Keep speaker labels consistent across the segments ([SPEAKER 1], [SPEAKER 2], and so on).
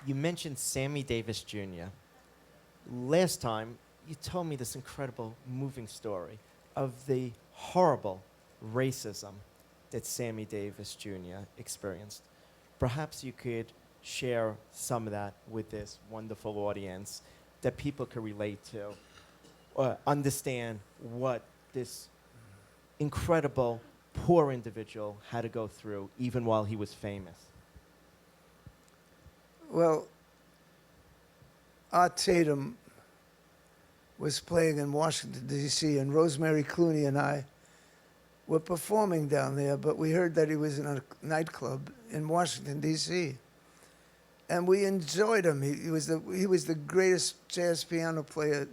[SPEAKER 1] You mentioned Sammy Davis Jr. Last time, you told me this incredible, moving story of the horrible racism that Sammy Davis Jr. experienced. Perhaps you could share some of that with this wonderful audience that people could relate to, or understand what this incredible, poor individual had to go through even while he was famous.
[SPEAKER 2] Well, Art Tatum was playing in Washington, D.C., and Rosemary Clooney and I were performing down there, but we heard that he was in a nightclub in Washington, D.C. And we enjoyed him. He was the greatest jazz piano player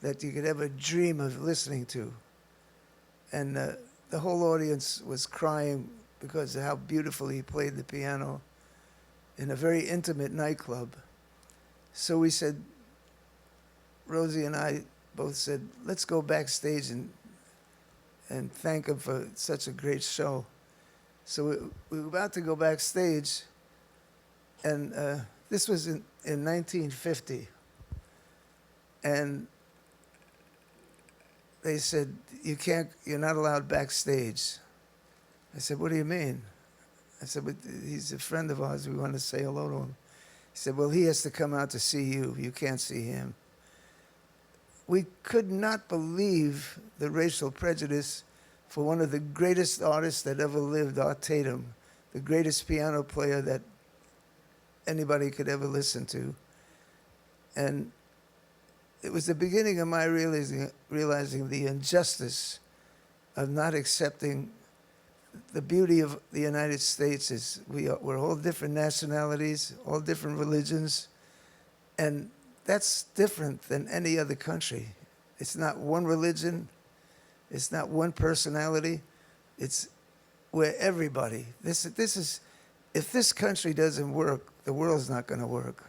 [SPEAKER 2] that you could ever dream of listening to. And the whole audience was crying because of how beautifully he played the piano in a very intimate nightclub. So we said, Rosie and I both said, let's go backstage and thank him for such a great show. So we were about to go backstage, and this was in 1950. And they said, you're not allowed backstage. I said, what do you mean? I said, but he's a friend of ours. We want to say hello to him. He said, well, he has to come out to see you. You can't see him. We could not believe the racial prejudice for one of the greatest artists that ever lived, Art Tatum, the greatest piano player that anybody could ever listen to. And it was the beginning of my realizing the injustice of not accepting the beauty of the United States. Is we're all different nationalities, all different religions, and that's different than any other country. It's not one religion, it's not one personality, we're everybody. This is, if this country doesn't work, the world's not going to work.